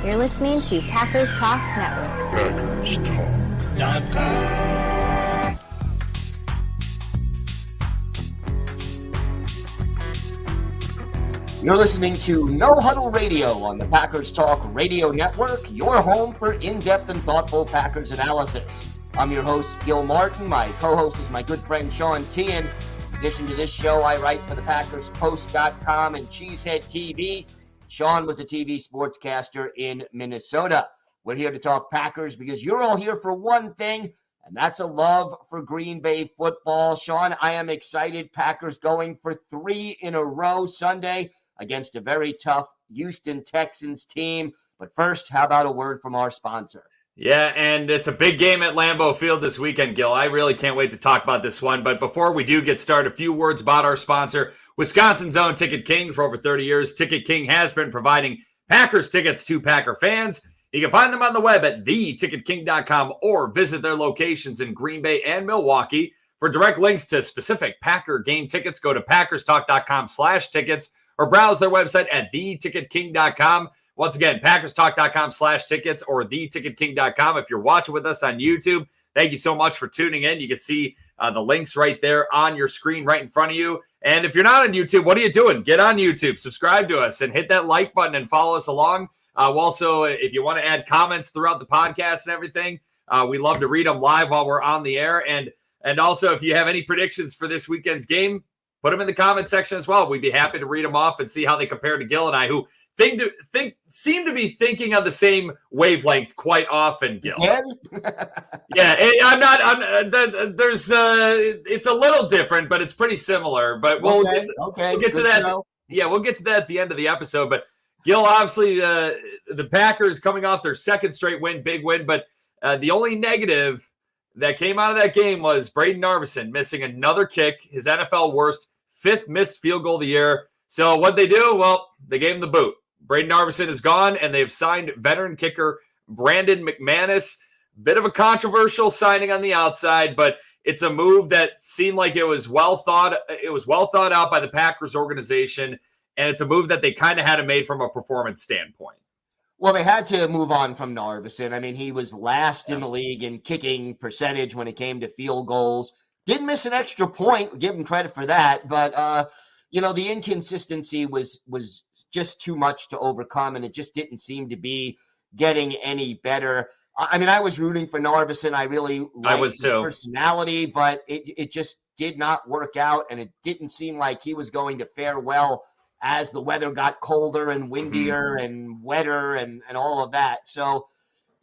You're listening to Packers Talk Network. PackersTalk.com. You're listening to No Huddle Radio on the Packers Talk Radio Network, your home for in-depth and thoughtful Packers analysis. I'm your host, Gil Martin. My co-host is my good friend, Sean Tian. In addition to this show, I write for the PackersPost.com and Cheesehead TV. Sean was a TV sportscaster in Minnesota. We're here to talk Packers because you're all here for one thing, and that's a love for Green Bay football. Sean, I am excited. Packers going for 3 in a row Sunday against a very tough Houston Texans team. But first, how about a word from our sponsor? Yeah, and it's a big game at Lambeau Field this weekend, Gil. I really can't wait to talk about this one. But before we do get started, a few words about our sponsor, Wisconsin's own Ticket King. For over 30 years, Ticket King has been providing Packers tickets to Packer fans. You can find them on the web at theticketking.com or visit their locations in Green Bay and Milwaukee. For direct links to specific Packer game tickets, go to packerstalk.com/tickets or browse their website at theticketking.com. Once again, packerstalk.com/tickets or theticketking.com. If you're watching with us on YouTube, thank you so much for tuning in. You can see the links right there on your screen right in front of you. And if you're not on YouTube, what are you doing? Get on YouTube, subscribe to us, and hit that like button and follow us along. Also, if you want to add comments throughout the podcast and everything, we love to read them live while we're on the air. And also, if you have any predictions for this weekend's game, put them in the comment section as well. We'd be happy to read them off and see how they compare to Gil and I, who seem to be thinking on the same wavelength quite often, Gil. Yeah, there's it's a little different, but it's pretty similar. But we'll get to that. Yeah, we'll get to that at the end of the episode. But Gil, obviously, the Packers coming off their second straight win, big win. But the only negative that came out of that game was Braden Narveson missing another kick, his NFL worst, 5th missed field goal of the year. So what'd they do? Well, they gave him the boot. Braden Narveson is gone, and they've signed veteran kicker Brandon McManus. Bit of a controversial signing on the outside, but it's a move that seemed like it was well thought out by the Packers organization, and it's a move that they kind of had it made from a performance standpoint. Well, they had to move on from Narveson. I mean, he was last in the league in kicking percentage when it came to field goals. Didn't miss an extra point. Give him credit for that, but the inconsistency was just too much to overcome, and it just didn't seem to be getting any better. I mean, I was rooting for Narveson. I really liked his personality, but it just did not work out, and it didn't seem like he was going to fare well as the weather got colder and windier and wetter and all of that. So,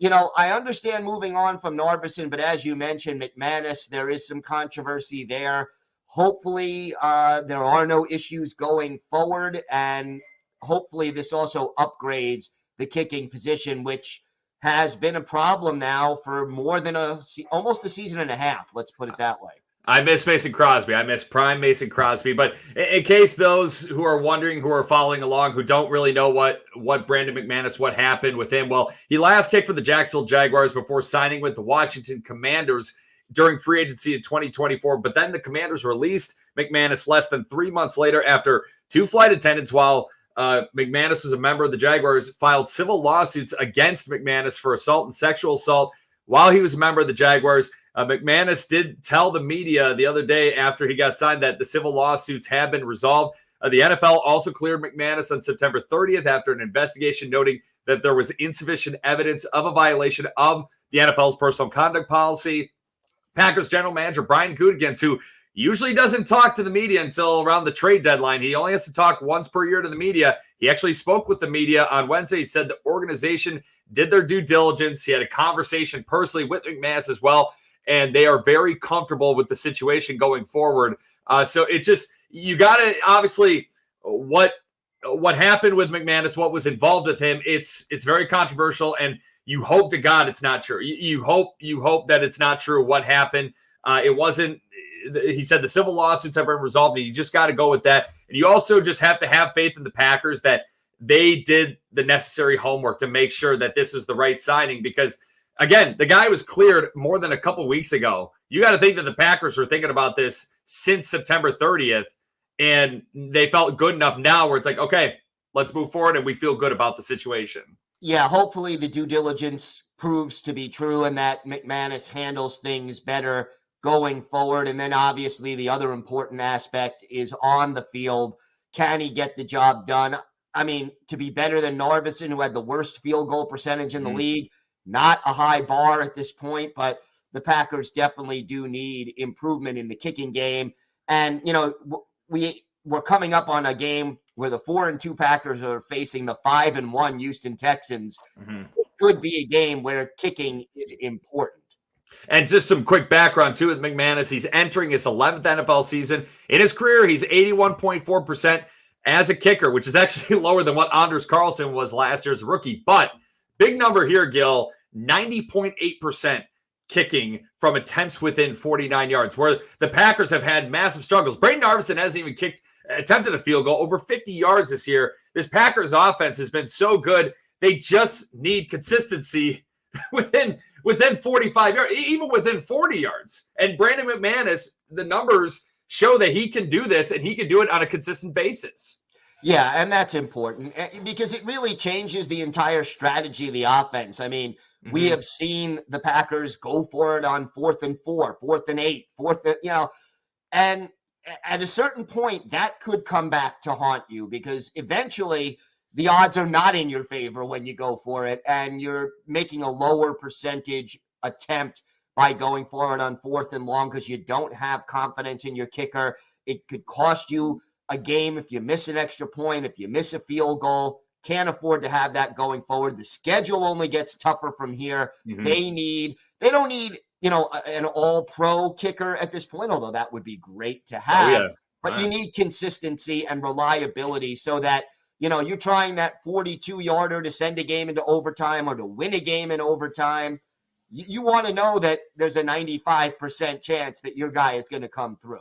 I understand moving on from Narveson, but as you mentioned, McManus, there is some controversy there. Hopefully, there are no issues going forward, and hopefully this also upgrades the kicking position, which has been a problem now for more than almost a season and a half. Let's put it that way. I miss Mason Crosby. I miss prime Mason Crosby. But in case those who are wondering, who are following along, who don't really know what Brandon McManus, what happened with him, well, he last kicked for the Jacksonville Jaguars before signing with the Washington Commanders during free agency in 2024. But then the Commanders released McManus less than 3 months later after 2 flight attendants, while McManus was a member of the Jaguars, filed civil lawsuits against McManus for assault and sexual assault while he was a member of the Jaguars. McManus did tell the media the other day after he got signed that the civil lawsuits have been resolved. The NFL also cleared McManus on September 30th after an investigation noting that there was insufficient evidence of a violation of the NFL's personal conduct policy. Packers general manager Brian Gutekunst, who usually doesn't talk to the media until around the trade deadline. He only has to talk once per year to the media. He actually spoke with the media on Wednesday. He said the organization did their due diligence. He had a conversation personally with McManus as well, and they are very comfortable with the situation going forward. So it just, you got to, obviously, what happened with McManus, what was involved with him, it's very controversial, and you hope to God it's not true. You hope that it's not true what happened. It wasn't, he said the civil lawsuits have been resolved, and you just got to go with that. And you also just have to have faith in the Packers that they did the necessary homework to make sure that this is the right signing, because, again, the guy was cleared more than a couple weeks ago. You got to think that the Packers were thinking about this since September 30th, and they felt good enough now where it's like, okay, let's move forward, and we feel good about the situation. Yeah, hopefully the due diligence proves to be true and that McManus handles things better going forward. And then obviously the other important aspect is on the field. Can he get the job done? I mean, to be better than Narveson, who had the worst field goal percentage in the league, not a high bar at this point, but the Packers definitely do need improvement in the kicking game. And, we're coming up on a game where the 4-2 Packers are facing the 5-1 Houston Texans. It could be a game where kicking is important. And just some quick background, too, with McManus. He's entering his 11th NFL season. In his career, he's 81.4% as a kicker, which is actually lower than what Anders Carlson was last year's rookie. But big number here, Gil, 90.8% kicking from attempts within 49 yards, where the Packers have had massive struggles. Braden Narveson hasn't even attempted a field goal over 50 yards this year. This Packers offense has been so good. They just need consistency within 45 yards, even within 40 yards. And Brandon McManus, the numbers show that he can do this and he can do it on a consistent basis. Yeah, and that's important because it really changes the entire strategy of the offense. I mean, we have seen the Packers go for it on 4th and 4, 4th and 8, 4th, and at a certain point that could come back to haunt you because eventually the odds are not in your favor when you go for it and you're making a lower percentage attempt by going for it on 4th and long because you don't have confidence in your kicker. It could cost you a game if you miss an extra point, if you miss a field goal. Can't afford to have that going forward. The schedule only gets tougher from here. They don't need, an all-pro kicker at this point, although that would be great to have. But you need consistency and reliability so that, you're trying that 42-yarder to send a game into overtime or to win a game in overtime. You want to know that there's a 95% chance that your guy is going to come through.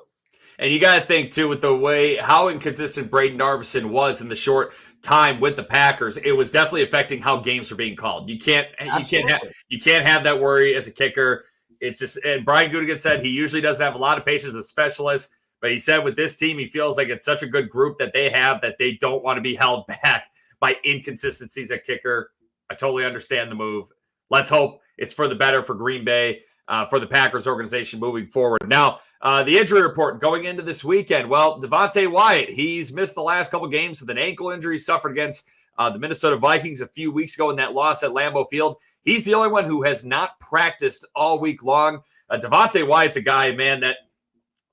And you got to think, too, with the way how inconsistent Braden Narveson was in the short time with the Packers, it was definitely affecting how games were being called. You can't have that worry as a kicker. It's just, and Brian Gutekunst said he usually doesn't have a lot of patience with specialists, but he said with this team, he feels like it's such a good group that they have that they don't want to be held back by inconsistencies at kicker. I totally understand the move. Let's hope it's for the better for Green Bay, for the Packers organization moving forward. Now, the injury report going into this weekend. Well, Devontae Wyatt, he's missed the last couple games with an ankle injury suffered against the Minnesota Vikings a few weeks ago in that loss at Lambeau Field. He's the only one who has not practiced all week long. Devontae Wyatt's a guy, man, that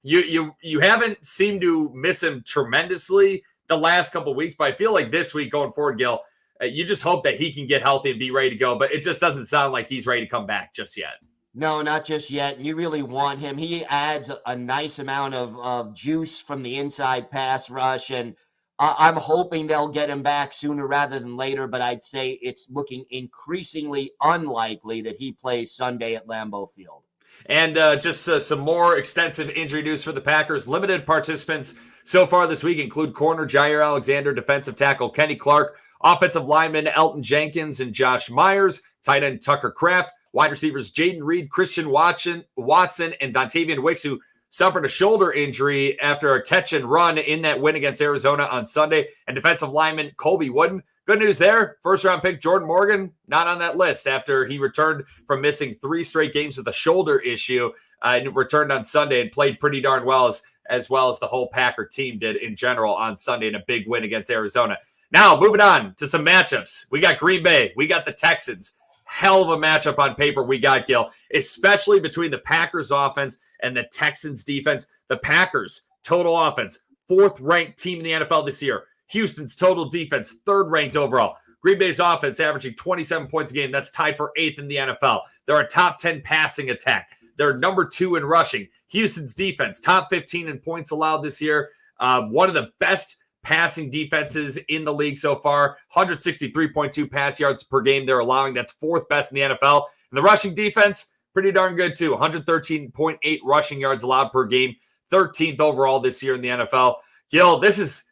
you haven't seemed to miss him tremendously the last couple of weeks, but I feel like this week going forward, Gil, you just hope that he can get healthy and be ready to go, but it just doesn't sound like he's ready to come back just yet. No, not just yet. You really want him. He adds a nice amount of juice from the inside pass rush, and I'm hoping they'll get him back sooner rather than later, but I'd say it's looking increasingly unlikely that he plays Sunday at Lambeau Field. And just some more extensive injury news for the Packers. Limited participants so far this week include corner Jair Alexander, defensive tackle Kenny Clark, offensive lineman Elton Jenkins and Josh Myers, tight end Tucker Kraft, wide receivers Jaden Reed, Christian Watson, and Dontavian Wicks, who suffered a shoulder injury after a catch and run in that win against Arizona on Sunday, and defensive lineman Colby Wooden. Good news there. First-round pick Jordan Morgan, not on that list after he returned from missing 3 straight games with a shoulder issue and returned on Sunday and played pretty darn well, as well as the whole Packer team did in general on Sunday in a big win against Arizona. Now, moving on to some matchups. We got Green Bay. We got the Texans. Hell of a matchup on paper we got, Gil, especially between the Packers offense and the Texans defense. The Packers, total offense, 4th-ranked team in the NFL this year. Houston's total defense, 3rd-ranked overall. Green Bay's offense averaging 27 points a game. That's tied for 8th in the NFL. They're a top 10 passing attack. They're number 2 in rushing. Houston's defense, top 15 in points allowed this year. One of the best passing defenses in the league so far. 163.2 pass yards per game they're allowing. That's 4th best in the NFL. And the rushing defense, pretty darn good too. 113.8 rushing yards allowed per game. 13th overall this year in the NFL. Gil, this is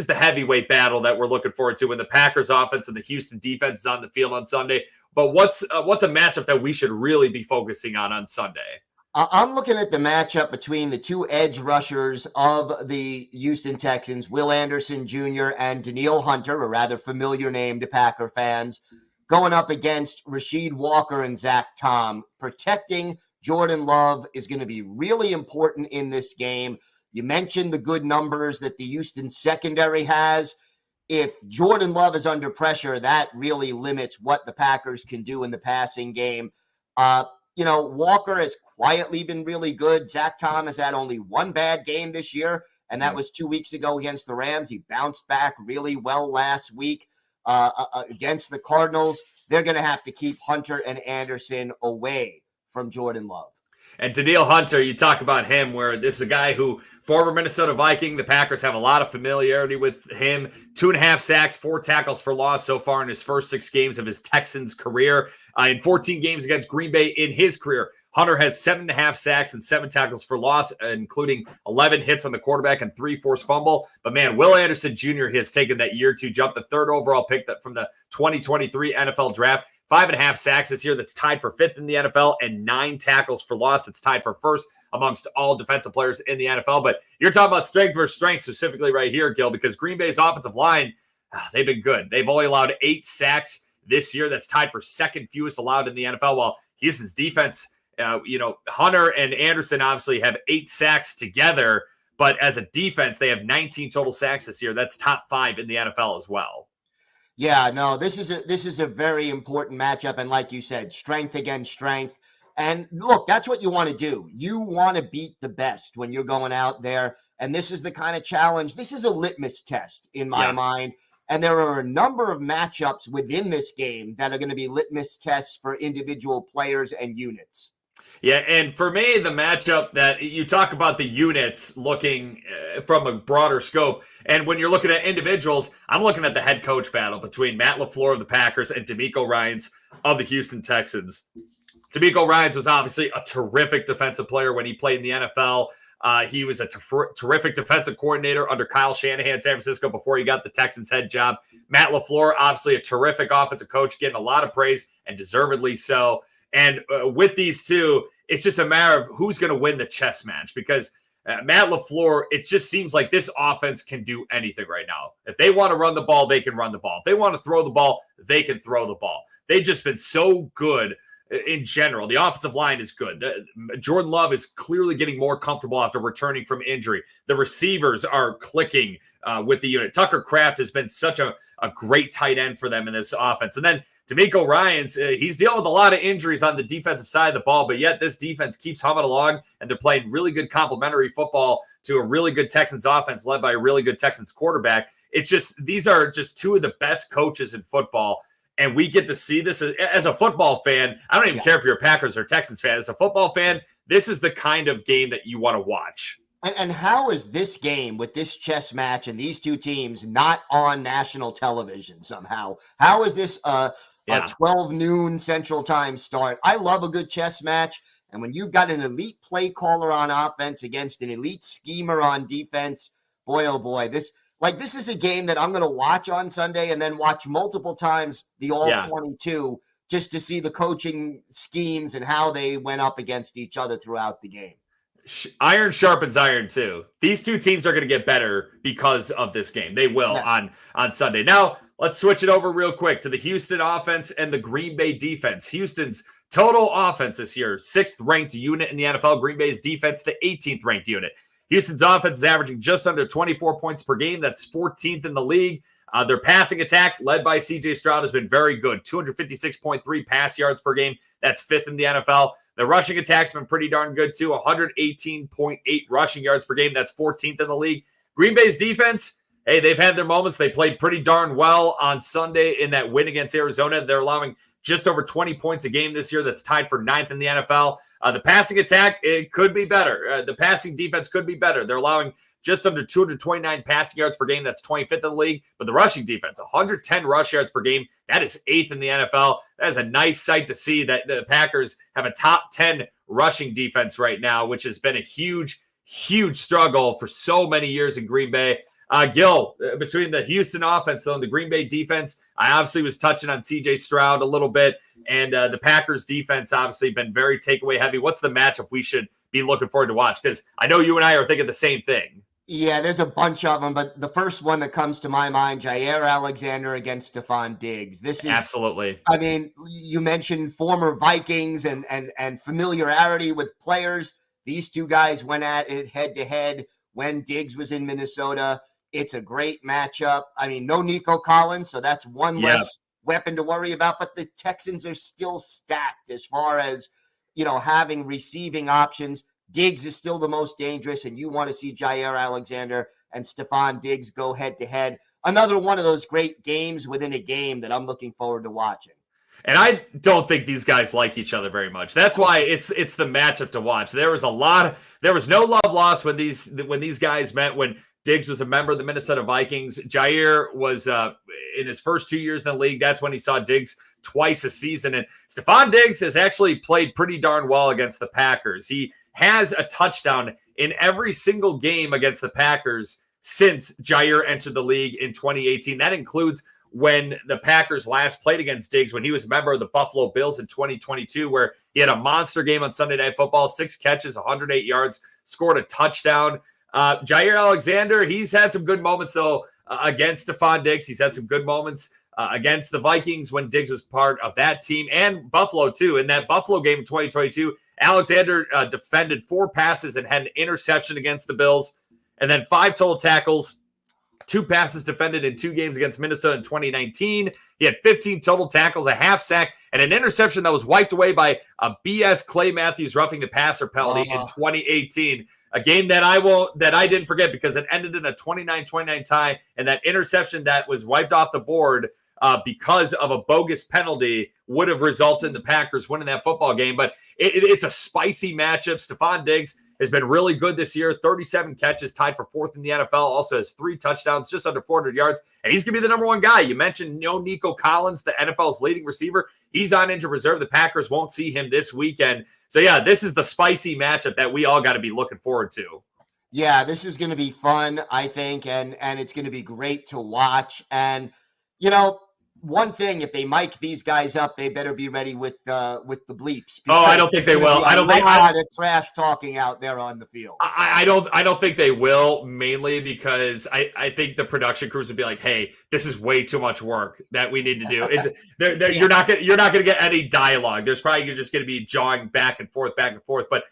the heavyweight battle that we're looking forward to when the Packers offense and the Houston defense is on the field on Sunday. But what's a matchup that we should really be focusing on Sunday? I'm looking at the matchup between the 2 edge rushers of the Houston Texans, Will Anderson Jr. and Danielle Hunter, a rather familiar name to Packer fans. going up against Rasheed Walker and Zach Tom. Protecting Jordan Love is going to be really important in this game. You mentioned the good numbers that the Houston secondary has. If Jordan Love is under pressure, that really limits what the Packers can do in the passing game. Walker has quietly been really good. Zach Tom has had only one bad game this year, and that was 2 weeks ago against the Rams. He bounced back really well last week against the Cardinals. They're going to have to keep Hunter and Anderson away from Jordan Love. And Danielle Hunter, you talk about him, where this is a guy who, former Minnesota Viking, the Packers have a lot of familiarity with him. 2.5 sacks, 4 tackles for loss so far in his first 6 games of his Texans career. In 14 games against Green Bay in his career, Hunter has 7.5 sacks and 7 tackles for loss, including 11 hits on the quarterback and 3 forced fumble. But man, Will Anderson Jr. has taken that year to jump, the 3rd overall pick from the 2023 NFL draft. 5.5 sacks this year. That's tied for 5th in the NFL, and 9 tackles for loss. That's tied for 1st amongst all defensive players in the NFL. But you're talking about strength versus strength specifically right here, Gil, because Green Bay's offensive line, they've been good. They've only allowed 8 sacks this year. That's tied for 2nd fewest allowed in the NFL. While Houston's defense, Hunter and Anderson obviously have 8 sacks together, but as a defense, they have 19 total sacks this year. That's top 5 in the NFL as well. Yeah, no, this is a very important matchup. And like you said, strength against strength. And look, that's what you want to do. You want to beat the best when you're going out there. And this is the kind of challenge. This is a litmus test in my mind. And there are a number of matchups within this game that are going to be litmus tests for individual players and units. Yeah, and for me, the matchup that you talk about the units looking from a broader scope, and when you're looking at individuals, I'm looking at the head coach battle between Matt LaFleur of the Packers and DeMeco Ryans of the Houston Texans. DeMeco Ryans was obviously a terrific defensive player when he played in the NFL. He was a terrific defensive coordinator under Kyle Shanahan in San Francisco before he got the Texans head job. Matt LaFleur, obviously a terrific offensive coach, getting a lot of praise, and deservedly so. And with these two, it's just a matter of who's going to win the chess match, because Matt LaFleur, it just seems like this offense can do anything right now. If they want to run the ball, they can run the ball. If they want to throw the ball, they can throw the ball. They've just been so good in general. The offensive line is good. Jordan Love is clearly getting more comfortable after returning from injury. The receivers are clicking with the unit. Tucker Kraft has been such a great tight end for them in this offense. And then DeMeco Ryans, he's dealing with a lot of injuries on the defensive side of the ball, but yet this defense keeps humming along, and they're playing really good complementary football to a really good Texans offense led by a really good Texans quarterback. It's just, these are just two of the best coaches in football, and we get to see this as a football fan. I don't even care if you're a Packers or Texans fan. As a football fan, this is the kind of game that you want to watch. And how is this game with this chess match and these two teams not on national television somehow? How is this a 12 noon Central Time start? I love a good chess match. And when you've got an elite play caller on offense against an elite schemer on defense, boy, oh boy, this is a game that I'm going to watch on Sunday and then watch multiple times the all-22 just to see the coaching schemes and how they went up against each other throughout the game. Iron sharpens iron too. These two teams are going to get better because of this game. They will on Sunday. Now, let's switch it over real quick to the Houston offense and the Green Bay defense. Houston's total offense this year, 6th ranked unit in the NFL. Green Bay's defense, the 18th ranked unit. Houston's offense is averaging just under 24 points per game. That's 14th in the league. Their passing attack, led by C.J. Stroud, has been very good. 256.3 pass yards per game. That's 5th in the NFL. The rushing attack's been pretty darn good, too. 118.8 rushing yards per game. That's 14th in the league. Green Bay's defense, hey, they've had their moments. They played pretty darn well on Sunday in that win against Arizona. They're allowing just over 20 points a game this year. That's tied for 9th in the NFL. The passing attack, it could be better. The passing defense could be better. They're allowing just under 229 passing yards per game. That's 25th in the league. But the rushing defense, 110 rush yards per game. That is 8th in the NFL. That is a nice sight to see that the Packers have a top 10 rushing defense right now, which has been a huge, huge struggle for so many years in Green Bay. Gil, between the Houston offense, though, and the Green Bay defense, I obviously was touching on C.J. Stroud a little bit, and the Packers defense obviously been very takeaway heavy. What's the matchup we should be looking forward to watch? Because I know you and I are thinking the same thing. Yeah, there's a bunch of them, but the first one that comes to my mind, Jair Alexander against Stephon Diggs. This is, Absolutely. I mean, you mentioned former Vikings and familiarity with players. These two guys went at it head to head when Diggs was in Minnesota. It's a great matchup. I mean, no Nico Collins, so that's one Yeah. less weapon to worry about, but the Texans are still stacked as far as, having receiving options. Diggs is still the most dangerous, and you want to see Jair Alexander and Stephon Diggs go head to head. Another one of those great games within a game that I'm looking forward to watching. And I don't think these guys like each other very much. That's why it's the matchup to watch. There was no love lost when these guys met. When Diggs was a member of the Minnesota Vikings, Jair was in his first 2 years in the league. That's when he saw Diggs twice a season. And Stephon Diggs has actually played pretty darn well against the Packers. He has a touchdown in every single game against the Packers since Jair entered the league in 2018. That includes when the Packers last played against Diggs, when he was a member of the Buffalo Bills in 2022, where he had a monster game on Sunday Night Football, 6 catches, 108 yards, scored a touchdown. Jair Alexander, he's had some good moments, though, against Stephon Diggs. He's had some good moments against the Vikings when Diggs was part of that team, and Buffalo, too. In that Buffalo game in 2022, Alexander defended 4 passes and had an interception against the Bills, and then 5 total tackles. 2 passes defended in 2 games against Minnesota in 2019. He had 15 total tackles, a half sack, and an interception that was wiped away by a BS Clay Matthews roughing the passer penalty in 2018. A game that I didn't forget because it ended in a 29-29 tie, and that interception that was wiped off the board because of a bogus penalty would have resulted in the Packers winning that football game. But it's a spicy matchup. Stephon Diggs has been really good this year. 37 catches, tied for 4th in the NFL. Also has 3 touchdowns, just under 400 yards. And he's going to be the number 1 guy. You mentioned Nico Collins, the NFL's leading receiver. He's on injured reserve. The Packers won't see him this weekend. So, yeah, this is the spicy matchup that we all got to be looking forward to. Yeah, this is going to be fun, I think, and it's going to be great to watch. And, one thing, if they mic these guys up, they better be ready with the bleeps. Oh, I don't think they will. I don't think the trash talking out there on the field. I don't think they will, mainly because I think the production crews would be like, "Hey, this is way too much work that we need to do." You're not gonna get any dialogue. There's probably just gonna be jawing back and forth. But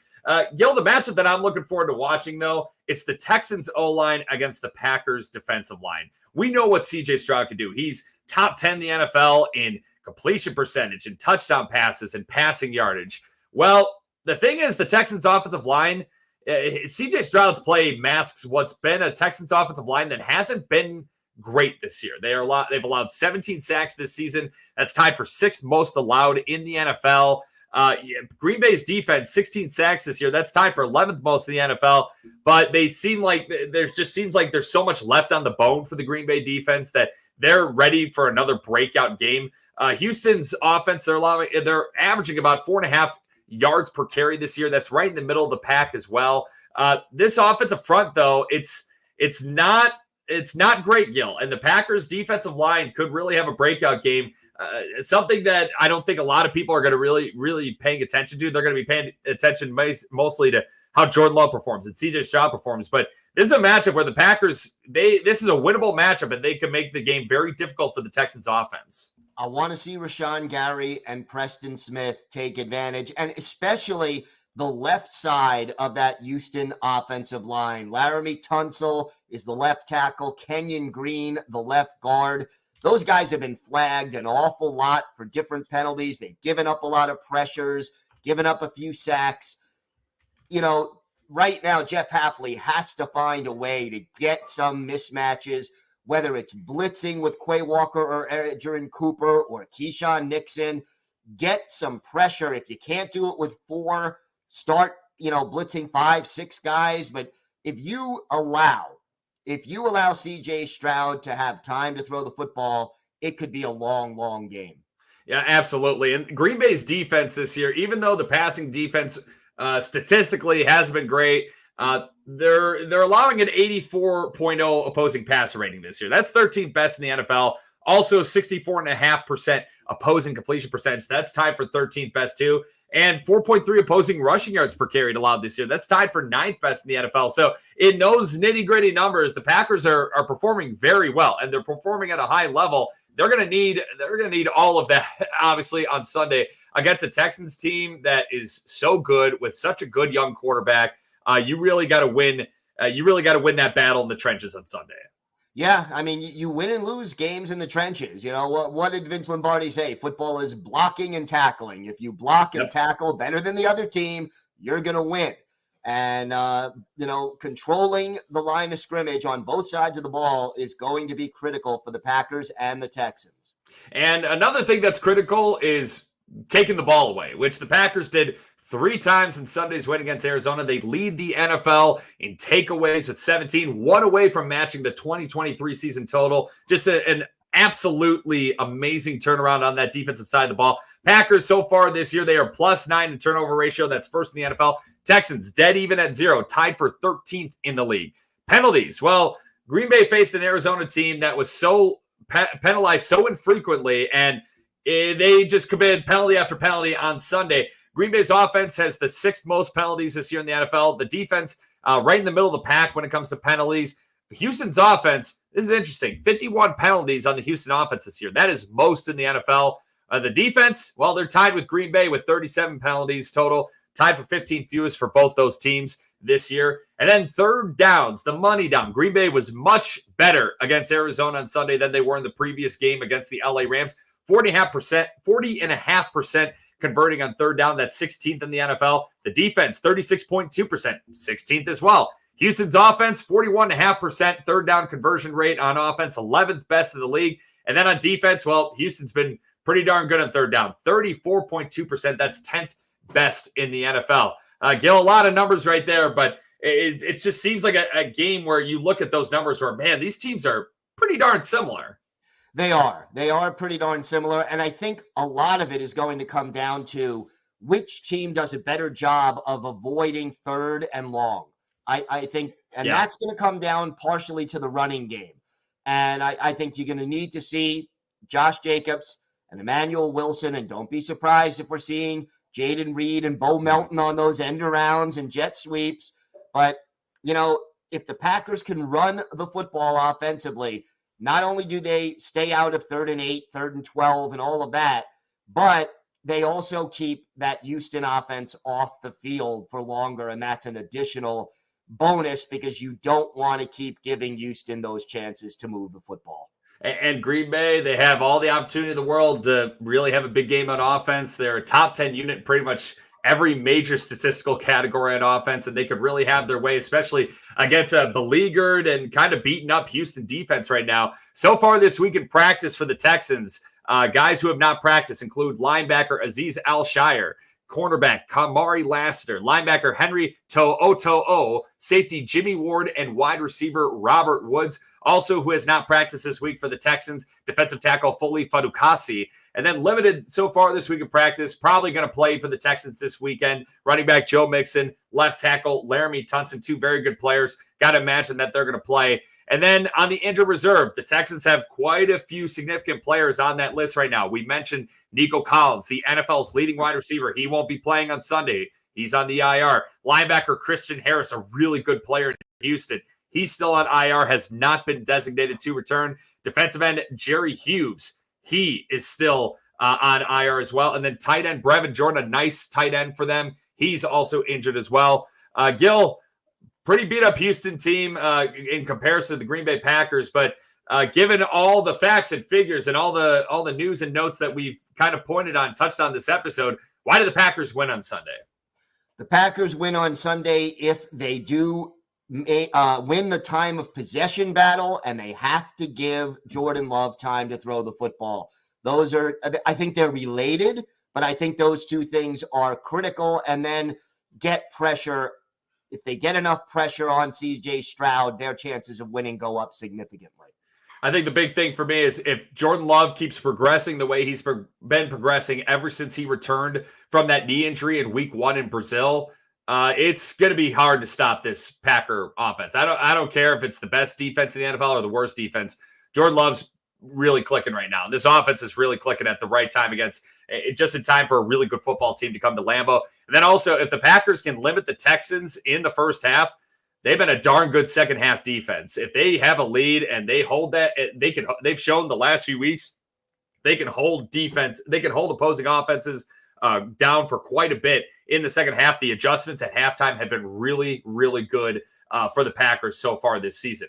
Gil, the matchup that I'm looking forward to watching, though, it's the Texans O-line against the Packers defensive line. We know what C.J. Stroud can do. He's top 10 in the NFL in completion percentage and touchdown passes and passing yardage. Well, the thing is, the Texans offensive line, C.J. Stroud's play masks what's been a Texans offensive line that hasn't been great this year. They've allowed 17 sacks this season. That's tied for 6th most allowed in the NFL. Green Bay's defense, 16 sacks this year. That's tied for 11th most in the NFL. But they seems like there's so much left on the bone for the Green Bay defense that they're ready for another breakout game. Houston's offense, they're averaging about 4.5 yards per carry this year. That's right in the middle of the pack as well. This offensive front, though, it's not great, Gil. And the Packers' defensive line could really have a breakout game. Something that I don't think a lot of people are going to really paying attention to. They're going to be paying attention mostly to how Jordan Love performs and C.J. Stroud performs. But this is a matchup where the Packers, this is a winnable matchup, and they can make the game very difficult for the Texans offense. I want to see Rashawn Gary and Preston Smith take advantage, and especially the left side of that Houston offensive line. Laramie Tunsil is the left tackle, Kenyon Green, the left guard. Those guys have been flagged an awful lot for different penalties. They've given up a lot of pressures, given up a few sacks. Right now, Jeff Hafley has to find a way to get some mismatches, whether it's blitzing with Quay Walker or Adrian Cooper or Keyshawn Nixon. Get some pressure. If you can't do it with 4, start, blitzing 5, 6 guys. But if you allow C.J. Stroud to have time to throw the football, it could be a long, long game. Yeah, absolutely. And Green Bay's defense this year, even though the passing defense statistically has been great, they're allowing an 84.0 opposing passer rating this year. That's 13th best in the NFL. Also 64.5% opposing completion percentage. That's tied for 13th best too. and 4.3 opposing rushing yards per carry allowed this year. That's tied for 9th best in the NFL. So in those nitty-gritty numbers, the Packers are performing very well, and they're performing at a high level. They're going to need all of that, obviously, on Sunday against a Texans team that is so good with such a good young quarterback. You really got to win. You really got to win that battle in the trenches on Sunday. Yeah, I mean, you win and lose games in the trenches. You know, what did Vince Lombardi say? Football is blocking and tackling. If you block and tackle better than the other team, you're going to win. And, controlling the line of scrimmage on both sides of the ball is going to be critical for the Packers and the Texans. And another thing that's critical is taking the ball away, which the Packers did 3 times in Sunday's win against Arizona. They lead the NFL in takeaways with 17, 1 away from matching the 2023 season total. Just an absolutely amazing turnaround on that defensive side of the ball. Packers so far this year, they are +9 in turnover ratio. That's first in the NFL. Texans dead even at 0, tied for 13th in the league. Penalties. Well, Green Bay faced an Arizona team that was so penalized so infrequently, and they just committed penalty after penalty on Sunday. Green Bay's offense has the 6th most penalties this year in the NFL. The defense right in the middle of the pack when it comes to penalties. Houston's offense, this is interesting, 51 penalties on the Houston offense this year. That is most in the NFL. The defense, well, they're tied with Green Bay with 37 penalties total, tied for 15th fewest for both those teams this year. And then third downs, the money down. Green Bay was much better against Arizona on Sunday than they were in the previous game against the LA Rams. 40.5% converting on third down. That's 16th in the NFL. The defense, 36.2%, 16th as well. Houston's offense, 41.5% third down conversion rate on offense, 11th best in the league. And then on defense, well, Houston's been pretty darn good on third down, 34.2%. That's 10th best in the NFL. Gil, a lot of numbers right there, but it just seems like a game where you look at those numbers where, man, these teams are pretty darn similar. They are pretty darn similar. And I think a lot of it is going to come down to which team does a better job of avoiding third and long. I think, and that's going to come down partially to the running game. And I think you're going to need to see Josh Jacobs and Emmanuel Wilson, and don't be surprised if we're seeing Jaden Reed and Bo Melton on those end arounds and jet sweeps. But, if the Packers can run the football offensively, not only do they stay out of 3rd and 8, 3rd and 12, and all of that, but they also keep that Houston offense off the field for longer, and that's an additional bonus because you don't want to keep giving Houston those chances to move the football. And Green Bay, they have all the opportunity in the world to really have a big game on offense. They're a top 10 unit in pretty much every major statistical category on offense, and they could really have their way, especially against a beleaguered and kind of beaten up Houston defense right now. So far this week in practice for the Texans, guys who have not practiced include linebacker Azeez Al-Shire, cornerback Kamari Lassiter, linebacker Henry To'oto'o, safety Jimmy Ward, and wide receiver Robert Woods. Also, who has not practiced this week for the Texans, defensive tackle Foley Fadukasi. And then limited so far this week of practice, probably going to play for the Texans this weekend. Running back Joe Mixon, left tackle Laramie Tunson, 2 very good players. Got to imagine that they're going to play. And then on the injured reserve, the Texans have quite a few significant players on that list right now. We mentioned Nico Collins, the NFL's leading wide receiver. He won't be playing on Sunday. He's on the IR. Linebacker Christian Harris, a really good player in Houston. He's still on IR, has not been designated to return. Defensive end Jerry Hughes, he is still on IR as well. And then tight end Brevin Jordan, a nice tight end for them. He's also injured as well. Gil, pretty beat up Houston team in comparison to the Green Bay Packers. But given all the facts and figures and all the news and notes that we've kind of touched on this episode, why do the Packers win on Sunday? The Packers win on Sunday if they do win the time of possession battle, and they have to give Jordan Love time to throw the football. I think they're related, but I think those two things are critical. And then get pressure. If they get enough pressure on CJ Stroud, their chances of winning go up significantly. I think the big thing for me is if Jordan Love keeps progressing the way he's been progressing ever since he returned from that knee injury in week 1 in Brazil, it's going to be hard to stop this Packer offense. I don't care if it's the best defense in the NFL or the worst defense. Jordan Love's really clicking right now. This offense is really clicking at the right time just in time for a really good football team to come to Lambeau. And then also, if the Packers can limit the Texans in the first half, they've been a darn good second half defense. If they have a lead and they hold that, they've shown the last few weeks they can hold defense, they can hold opposing offenses down for quite a bit in the second half. The adjustments at halftime have been really, really good for the Packers so far this season.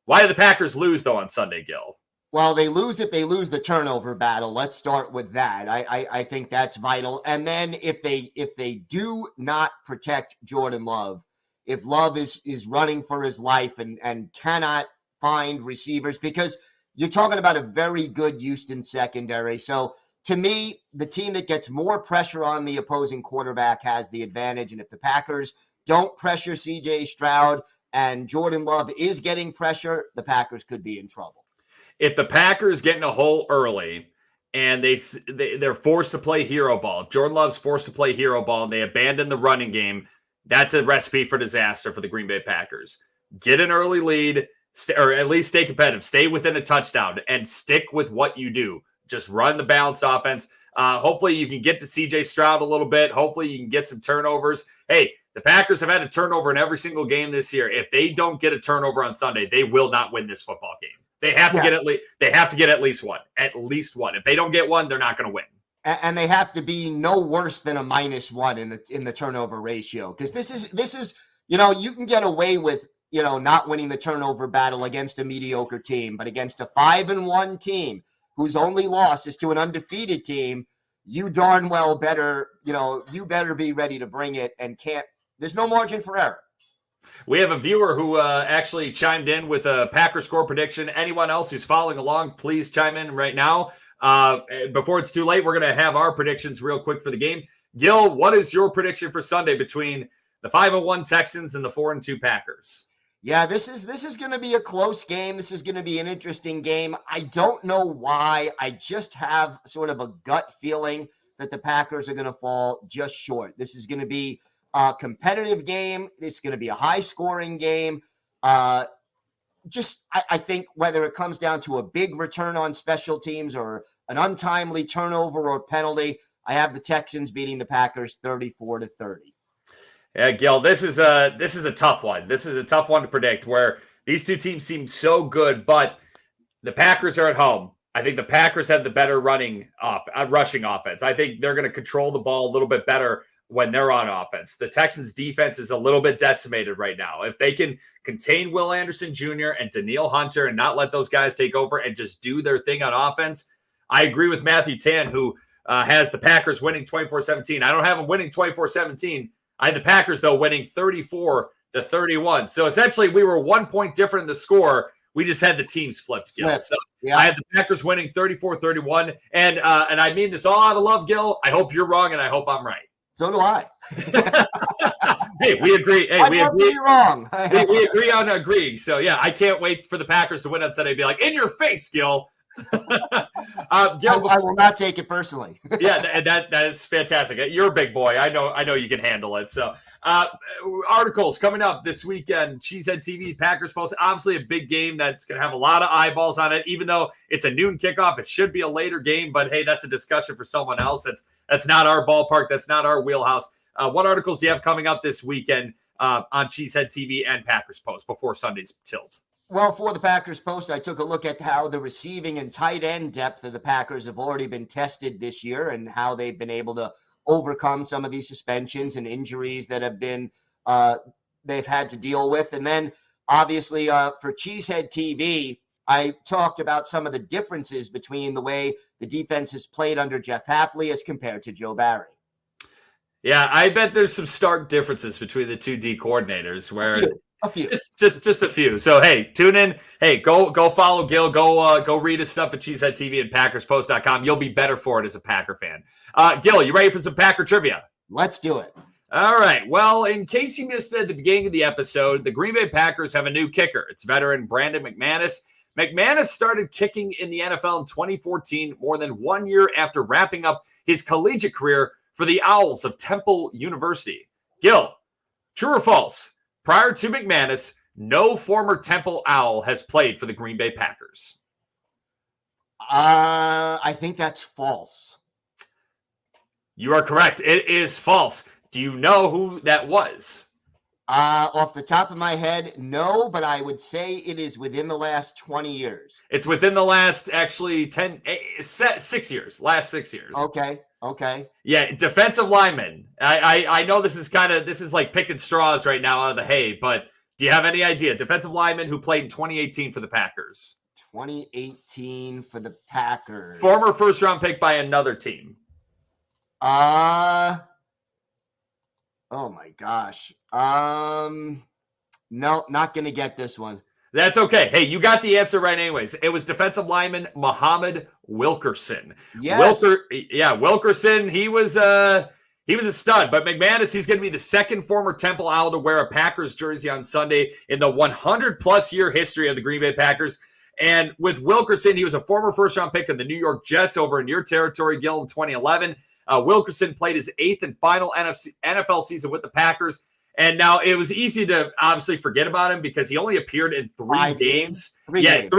Why did the Packers lose, though, on Sunday, Gil? Well, they lose if they lose the turnover battle. Let's start with that. I think that's vital. And then if they do not protect Jordan Love, if Love is running for his life and cannot find receivers, because you're talking about a very good Houston secondary. So to me, the team that gets more pressure on the opposing quarterback has the advantage. And if the Packers don't pressure C.J. Stroud and Jordan Love is getting pressure, the Packers could be in trouble. If the Packers get in a hole early and they're forced to play hero ball, if Jordan Love's forced to play hero ball and they abandon the running game, that's a recipe for disaster for the Green Bay Packers. Get an early lead, or at least stay competitive, stay within a touchdown, and stick with what you do. Just run the balanced offense. Hopefully you can get to C.J. Stroud a little bit. Hopefully you can get some turnovers. Hey, the Packers have had a turnover in every single game this year. If they don't get a turnover on Sunday, they will not win this football game. They have to get at least one. At least one. If they don't get one, they're not going to win. And they have to be no worse than a -1 in the turnover ratio. Because this is you can get away with not winning the turnover battle against a mediocre team, but against a 5-1 team whose only loss is to an undefeated team, you darn well better be ready to bring it and there's no margin for error. We have a viewer who actually chimed in with a Packer score prediction. Anyone else who's following along, please chime in right now. Before it's too late, we're going to have our predictions real quick for the game. Gil, what is your prediction for Sunday between the 5-1 Texans and the 4-2 Packers? Yeah, this is going to be a close game. This is going to be an interesting game. I don't know why. I just have sort of a gut feeling that the Packers are going to fall just short. This is going to be a competitive game. It's going to be a high-scoring game. I think whether it comes down to a big return on special teams or an untimely turnover or penalty, I have the Texans beating the Packers 34-30. Yeah, Gil, this is a tough one. This is a tough one to predict, where these two teams seem so good, but the Packers are at home. I think the Packers have the better rushing offense. I think they're going to control the ball a little bit better when they're on offense. The Texans' defense is a little bit decimated right now. If they can contain Will Anderson Jr. and Danielle Hunter and not let those guys take over and just do their thing on offense, I agree with Matthew Tan, who has the Packers winning 24-17. I don't have them winning 24-17. I had the Packers, though, winning 34-31. So essentially, we were 1 point different in the score. We just had the teams flipped, Gil. So yeah. I had the Packers winning 34-31. And I mean this all out of love, Gil. I hope you're wrong, and I hope I'm right. So do I. Hey, we agree. Hey, we agree. Wrong. we agree on agreeing. So, yeah, I can't wait for the Packers to win on Sunday and be like, in your face, Gil. Gil, I will not take it personally. Yeah, that is fantastic. You're a big boy. I know you can handle it. So, articles coming up this weekend. Cheesehead TV, Packers Post. Obviously, a big game that's going to have a lot of eyeballs on it. Even though it's a noon kickoff, it should be a later game. But hey, that's a discussion for someone else. That's not our ballpark. That's not our wheelhouse. What articles do you have coming up this weekend on Cheesehead TV and Packers Post before Sunday's tilt? Well, for the Packers Post, I took a look at how the receiving and tight end depth of the Packers have already been tested this year and how they've been able to overcome some of these suspensions and injuries that have been they've had to deal with. And then, obviously, for Cheesehead TV, I talked about some of the differences between the way the defense has played under Jeff Hafley as compared to Joe Barry. Yeah, I bet there's some stark differences between the two D coordinators where – A few. Just a few. So, hey, tune in. Hey, go follow Gil. Go read his stuff at Cheesehead TV and PackersPost.com. You'll be better for it as a Packer fan. Gil, you ready for some Packer trivia? Let's do it. All right. Well, in case you missed it at the beginning of the episode, the Green Bay Packers have a new kicker. It's veteran Brandon McManus. McManus started kicking in the NFL in 2014, more than 1 year after wrapping up his collegiate career for the Owls of Temple University. Gil, true or false? Prior to McManus, no former Temple Owl has played for the Green Bay Packers. I think that's false. You are correct. It is false. Do you know who that was? Off the top of my head, no, but I would say it is within the last 20 years. It's within the last, actually, 6 years. Last 6 years. Okay. Yeah, defensive lineman. I know this is like picking straws right now out of the hay, but do you have any idea? Defensive lineman who played in 2018 for the Packers. 2018 for the Packers. Former first-round pick by another team. Oh my gosh. No, not going to get this one. That's okay. Hey, you got the answer right anyways. It was defensive lineman Muhammad Wilkerson. Yes. Wilkerson, he was a stud. But McManus, he's going to be the second former Temple Owl to wear a Packers jersey on Sunday in the 100-plus year history of the Green Bay Packers. And with Wilkerson, he was a former first-round pick of the New York Jets over in your territory, Gil, in 2011. Wilkerson played his 8th and final NFL season with the Packers. And now it was easy to obviously forget about him because he only appeared in 3 games. Three games.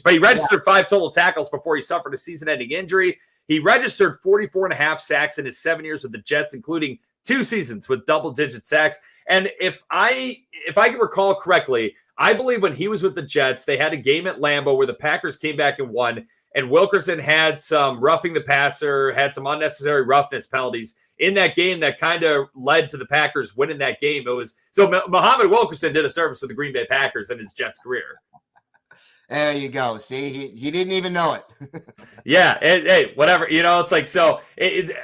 But he registered 5 total tackles before he suffered a season-ending injury. He registered 44.5 sacks in his 7 years with the Jets, including 2 seasons with double-digit sacks. And if I can recall correctly, I believe when he was with the Jets, they had a game at Lambeau where the Packers came back and won. And Wilkerson had some roughing the passer, had some unnecessary roughness penalties in that game that kind of led to the Packers winning that game. Muhammad Wilkerson did a service to the Green Bay Packers in his Jets career. There you go. See, he didn't even know it. Yeah. Hey, whatever. It's like, so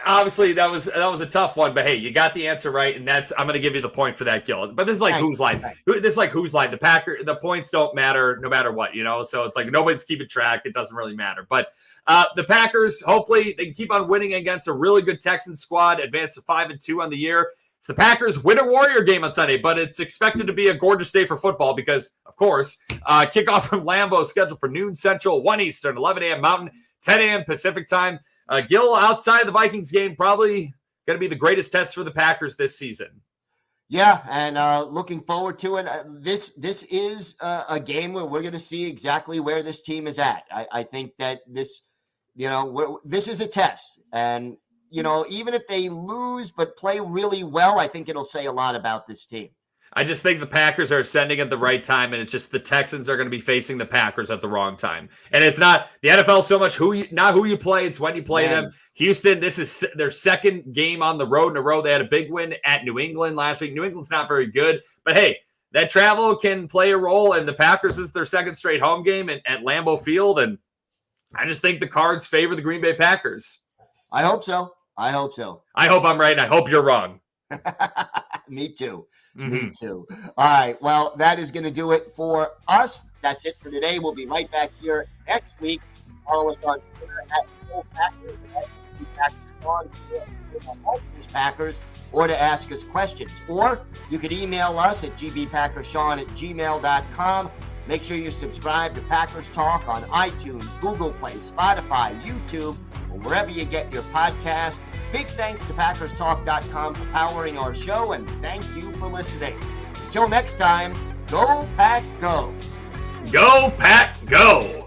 obviously that was a tough one, but hey, you got the answer right. And I'm going to give you the point for that, Gil. But this is like whose line? This is like whose line? The points don't matter no matter what, So it's like nobody's keeping track. It doesn't really matter. But the Packers, hopefully they can keep on winning against a really good Texans squad, advance to 5-2 on the year. It's the Packers Winter Warrior game on Sunday, but it's expected to be a gorgeous day for football because, of course, kickoff from Lambeau scheduled for noon Central, 1 Eastern, 11 a.m. Mountain, 10 a.m. Pacific time. Gil, outside the Vikings game, probably going to be the greatest test for the Packers this season. Yeah, and looking forward to it. This is a game where we're going to see exactly where this team is at. I think that this is a test, and even if they lose but play really well, I think it'll say a lot about this team. I just think the Packers are ascending at the right time, and it's just the Texans are going to be facing the Packers at the wrong time. And it's not the NFL so much not who you play, it's when you play them. Houston, this is their second game on the road in a row. They had a big win at New England last week. New England's not very good, but hey, that travel can play a role, and the Packers is their second straight home game at Lambeau Field, and I just think the cards favor the Green Bay Packers. I hope so. I hope I'm right, and I hope you're wrong. Me too. Mm-hmm. Me too. All right. Well, that is going to do it for us. That's it for today. We'll be right back here next week. Follow us on Twitter @Packers, Packers, or to ask us questions. Or you could email us at gbpackerssean@gmail.com. Make sure you subscribe to Packers Talk on iTunes, Google Play, Spotify, YouTube, or wherever you get your podcast. Big thanks to PackersTalk.com for powering our show, and thank you for listening. Until next time, go Pack Go! Go Pack Go!